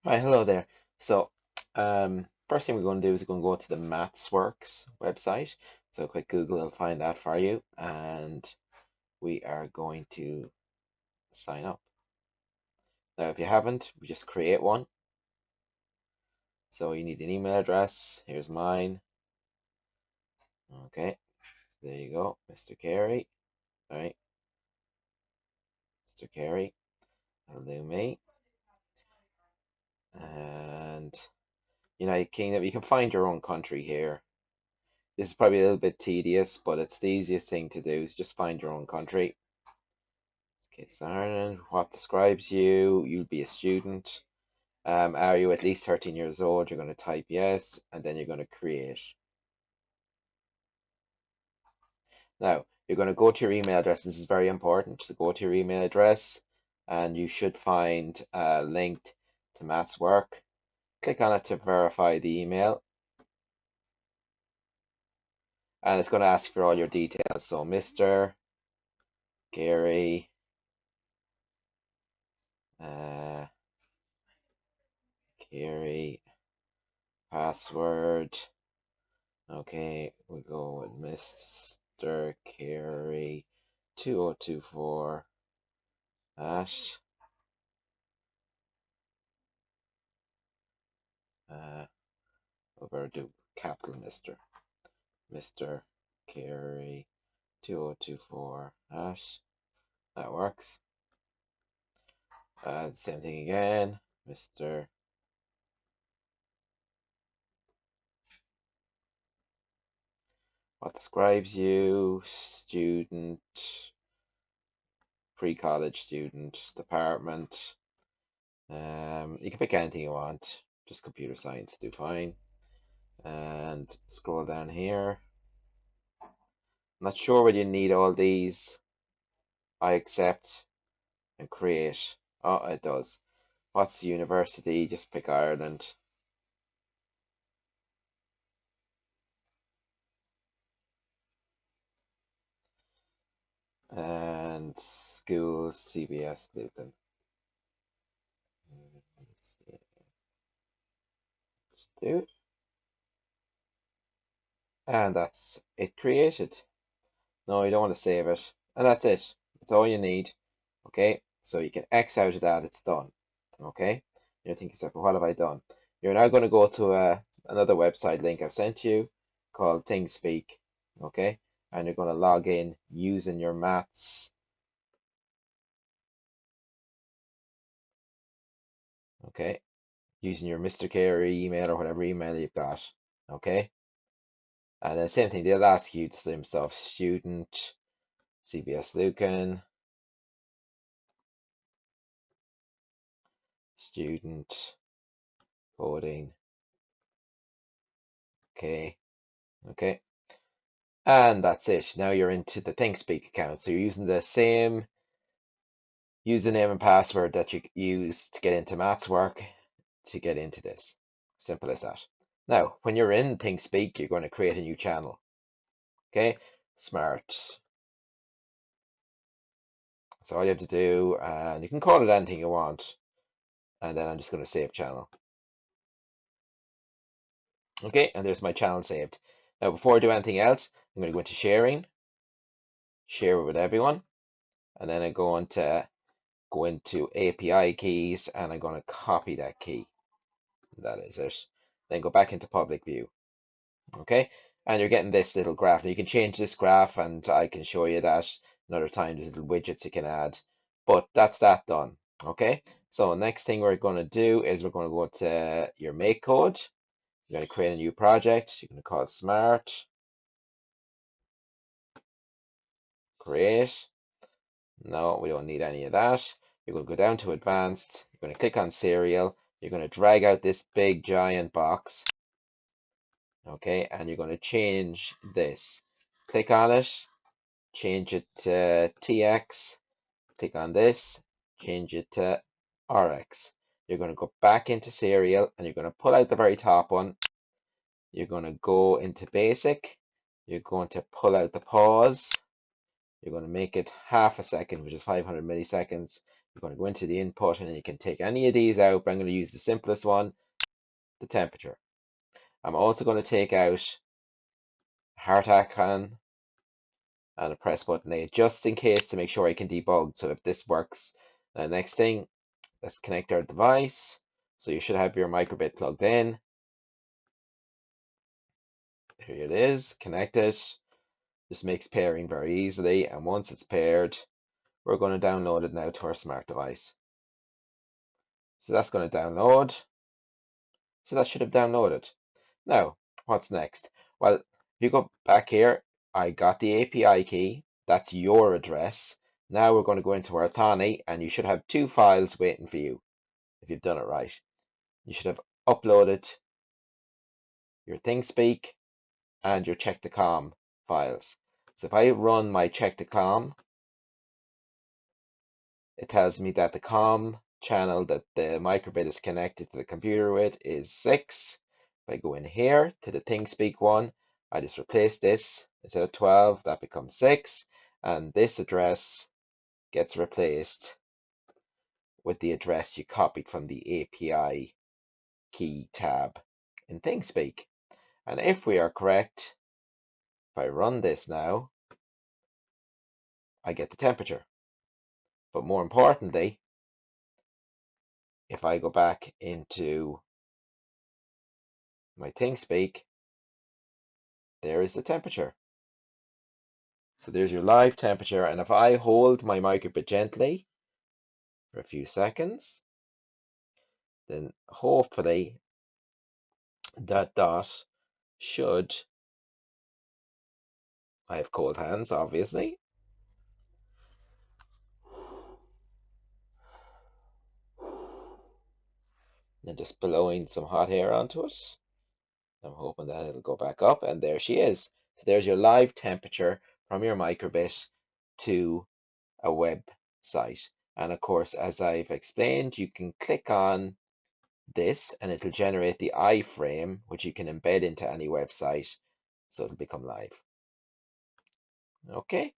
Hi, hello there. So, first thing we're going to do is we're going to go to the MathsWorks website. So, a quick Google will find that for you, and we are going to sign up. Now, if you haven't, we just create one. So, you need an email address. Here's mine. Okay, there you go, Mr. Carey. All right, Mr. Carey. That'll do me. And United Kingdom. You can find your own country here. This is probably a little bit tedious, but it's the easiest thing to do is just find your own country. Okay, so Ireland, what describes you? You'll be a student. Are you at least 13 years old? You're going to type yes, and then you're going to create. Now, you're going to go to your email address. This is very important. So go to your email address, and you should find a link to Matt's work. Click on it to verify the email, and it's going to ask for all your details. So, Mr. Gary, uh, Gary, password. Okay, we go with Mr. Carey 2024 hash. We're going to do capital Mr. Carey 2024 hash. That works. Same thing again. Mr. What describes you? Student, pre-college student, department. You can pick anything you want. Just computer science, do fine. And scroll down here. I'm not sure whether you need all these. I accept and create. Oh, it does. What's the university? Just pick Ireland. And school CBS Lucan. Do. And that's it created. No, you don't want to save it. And that's it. That's all you need. Okay, so you can X out of that, it's done. Okay, you're thinking yourself, well, what have I done? You're now going to go to another website link I've sent you called Thingspeak. Okay, and you're going to log in using your maths. Okay, using your Mr. Carey email or whatever email you've got. Okay, and then same thing, they'll ask you the same stuff. Student, CBS Lucan, student, coding. Okay, okay. And that's it. Now you're into the ThinkSpeak account. So you're using the same username and password that you use to get into Matt's work to get into this. Simple as that. Now, when you're in ThinkSpeak, you're going to create a new channel. Okay? Smart. That's all you have to do. And you can call it anything you want. And then I'm just going to save channel. Okay, and there's my channel saved. Now, before I do anything else, I'm going to go into sharing, share it with everyone. And then I go into API keys and I'm going to copy that key. That is it. Then go back into public view. Okay, and you're getting this little graph. Now you can change this graph and I can show you that another time. There's little widgets you can add, but that's that done. Okay, so next thing we're going to do is we're going to go to your make code. You're going to create a new project. You're going to call it smart create. No, we don't need any of that. You're going to go down to advanced. You're going to click on serial. You're going to drag out this big giant box. Okay, and you're going to change this. Click on it, change it to TX. Click on this, change it to RX. You're going to go back into serial and you're going to pull out the very top one. You're going to go into basic. You're going to pull out the pause. You're going to make it half a second, which is 500 milliseconds. You're going to go into the input and you can take any of these out, but I'm going to use the simplest one, the temperature. I'm also going to take out heart icon and a press button A just in case to make sure I can debug. So if this works, next thing, let's connect our device. So you should have your microbit plugged in. Here it is, connected. This makes pairing very easily, and once it's paired, we're going to download it now to our smart device. So that's going to download. So that should have downloaded. Now, what's next? Well, if you go back here, I got the API key. That's your address. Now we're going to go into our Thani, and you should have two files waiting for you if you've done it right. You should have uploaded your Thingspeak and your check the com files. So if I run my check the com, it tells me that the com channel that the microbit is connected to the computer with is 6. If I go in here to the Thingspeak one, I just replace this. Instead of 12, that becomes 6. And this address gets replaced with the address you copied from the API key tab in Thingspeak. And if we are correct, if I run this now, I get the temperature. But more importantly, if I go back into my Thingspeak, there is the temperature. So there's your live temperature. And if I hold my microbit gently for a few seconds, then hopefully that dot should, I have cold hands, obviously. And just blowing some hot air onto it. I'm hoping that it'll go back up, and there she is. So there's your live temperature from your microbit to a website. And of course, as I've explained, you can click on this and it'll generate the iframe, which you can embed into any website, so it'll become live. Okay.